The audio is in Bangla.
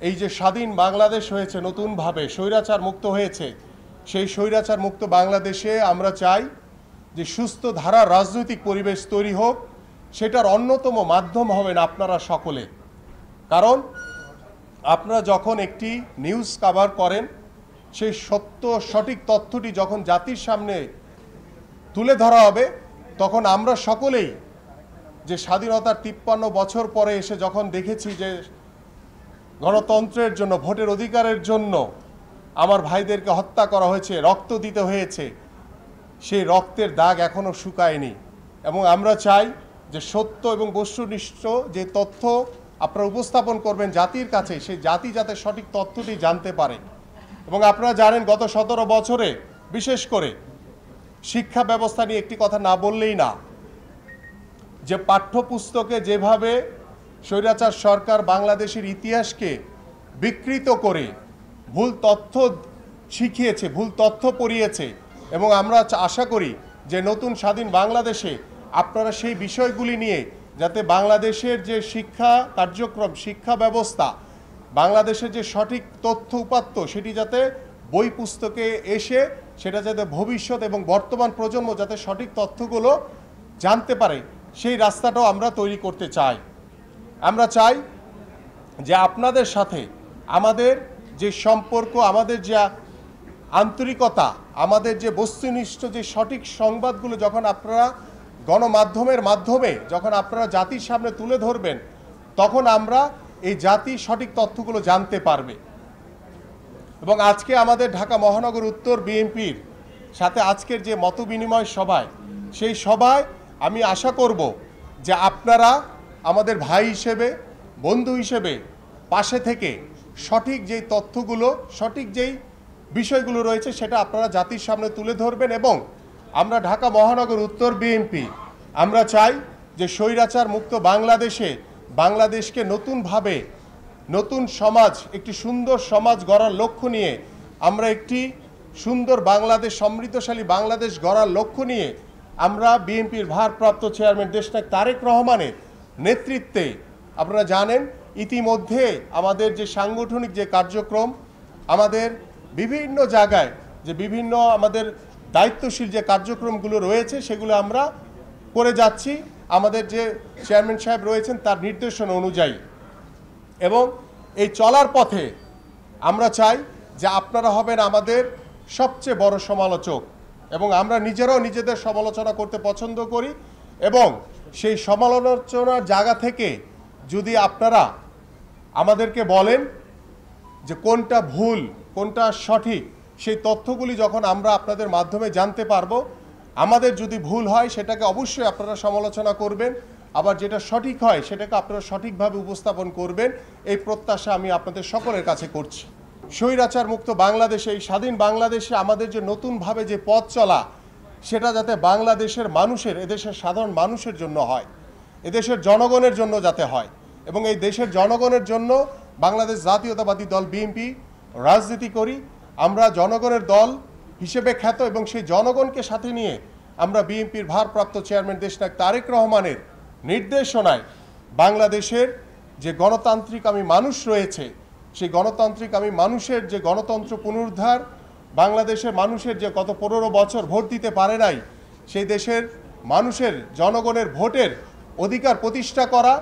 এই যে স্বাধীন বাংলাদেশ হয়েছে, নতুনভাবে স্বৈরাচার মুক্ত হয়েছে, সেই স্বৈরাচার মুক্ত বাংলাদেশে আমরা চাই যে সুস্থ ধারার রাজনৈতিক পরিবেশ তৈরি হোক। সেটার অন্যতম মাধ্যম হবেন আপনারা সকলে। কারণ আপনারা যখন একটি নিউজ কভার করেন, সেই সত্য সঠিক তথ্যটি যখন জাতির সামনে তুলে ধরা হবে, তখন আমরা সকলেই যে স্বাধীনতার 53 বছর পরে এসে যখন দেখেছি যে গণতন্ত্রের জন্য, ভোটের অধিকারের জন্য আমার ভাইদেরকে হত্যা করা হয়েছে, রক্ত দিতে হয়েছে, সেই রক্তের দাগ এখনও শুকায়নি। এবং আমরা চাই যে সত্য এবং বস্তুনিষ্ঠ যে তথ্য আপনারা উপস্থাপন করবেন জাতির কাছে, সেই জাতি যাতে সঠিক তথ্যটি জানতে পারে। এবং আপনারা জানেন গত 17 বছরে বিশেষ করে শিক্ষা ব্যবস্থা নিয়ে একটি কথা না বললেই না, যে পাঠ্যপুস্তকে যেভাবে স্বৈরাচার সরকার বাংলাদেশের ইতিহাসকে বিকৃত করে ভুল তথ্য শিখিয়েছে, ভুল তথ্য পড়িয়েছে। এবং আমরা আশা করি যে নতুন স্বাধীন বাংলাদেশে আপনারা সেই বিষয়গুলি নিয়ে যাতে বাংলাদেশের যে শিক্ষা কার্যক্রম, শিক্ষা ব্যবস্থা, বাংলাদেশের যে সঠিক তথ্য উপাত্ত, সেটি যাতে বই পুস্তকে এসে সেটা যাতে ভবিষ্যৎ এবং বর্তমান প্রজন্ম যাতে সঠিক তথ্যগুলো জানতে পারে, সেই রাস্তাটাও আমরা তৈরি করতে চাই। আমরা চাই যে আপনাদের সাথে আমাদের যে সম্পর্ক, আমাদের যে আন্তরিকতা, আমাদের যে বস্তুনিষ্ঠ যে সঠিক সংবাদগুলো যখন আপনারা গণমাধ্যমের মাধ্যমে যখন আপনারা জাতির সামনে তুলে ধরবেন, তখন আমরা এই জাতি সঠিক তথ্যগুলো জানতে পারবে। এবং আজকে আমাদের ঢাকা মহানগর উত্তর বিএনপির সাথে আজকের যে মতবিনিময় সভায়, সেই সভায় আমি আশা করব যে আপনারা আমাদের ভাই হিসেবে, বন্ধু হিসেবে পাশে থেকে সঠিক যেই তথ্যগুলো, সঠিক যেই বিষয়গুলো রয়েছে সেটা আপনারা জাতির সামনে তুলে ধরবেন। এবং আমরা ঢাকা মহানগর উত্তর বিএনপি আমরা চাই যে স্বৈরাচার মুক্ত বাংলাদেশে বাংলাদেশকে নতুনভাবে, নতুন সমাজ, একটি সুন্দর সমাজ গড়ার লক্ষ্য নিয়ে আমরা একটি সুন্দর বাংলাদেশ, সমৃদ্ধশালী বাংলাদেশ গড়ার লক্ষ্য নিয়ে আমরা বিএনপির ভারপ্রাপ্ত চেয়ারম্যান দেশনায়ক তারেক রহমানের নেতৃত্বে, আপনারা জানেন ইতিমধ্যে আমাদের যে সাংগঠনিক যে কার্যক্রম, আমাদের বিভিন্ন জায়গায় যে বিভিন্ন আমাদের দায়িত্বশীল যে কার্যক্রমগুলো রয়েছে সেগুলো আমরা করে যাচ্ছি আমাদের যে চেয়ারম্যান সাহেব রয়েছেন তার নির্দেশনা অনুযায়ী। এবং এই চলার পথে আমরা চাই যে আপনারা হবেন আমাদের সবচেয়ে বড় সমালোচক। এবং আমরা নিজেরাও নিজেদের সমালোচনা করতে পছন্দ করি। এবং সেই সমালোচনার জায়গা থেকে যদি আপনারা আমাদেরকে বলেন যে কোনটা ভুল, কোনটা সঠিক, সেই তথ্যগুলি যখন আমরা আপনাদের মাধ্যমে জানতে পারবো, আমাদের যদি ভুল হয় সেটাকে অবশ্যই আপনারা সমালোচনা করবেন, আবার যেটা সঠিক হয় সেটাকে আপনারা সঠিকভাবে উপস্থাপন করবেন, এই প্রত্যাশা আমি আপনাদের সকলের কাছে করছি। স্বৈরাচার মুক্ত বাংলাদেশে, এই স্বাধীন বাংলাদেশে আমাদের যে নতুনভাবে যে পথ চলা, সেটা যাতে বাংলাদেশের মানুষের, এদেশের সাধারণ মানুষের জন্য হয়, এদেশের জনগণের জন্য যাতে হয়। এবং এই দেশের জনগণের জন্য বাংলাদেশ জাতীয়তাবাদী দল বিএনপি রাজনীতি করি। আমরা জনগণের দল হিসেবে খ্যাত এবং সেই জনগণকে সাথে নিয়ে আমরা বিএনপির ভারপ্রাপ্ত চেয়ারম্যান দেশনায়ক তারেক রহমানের নির্দেশনায় বাংলাদেশের যে গণতান্ত্রিক আমি মানুষ রয়েছে, সেই গণতান্ত্রিক আমি মানুষের যে গণতন্ত্র পুনরুদ্ধার, বাংলাদেশের মানুষের যে গত 15 বছর ভোট দিতে পারে নাই, সেই দেশের মানুষের, জনগণের ভোটের অধিকার প্রতিষ্ঠা করা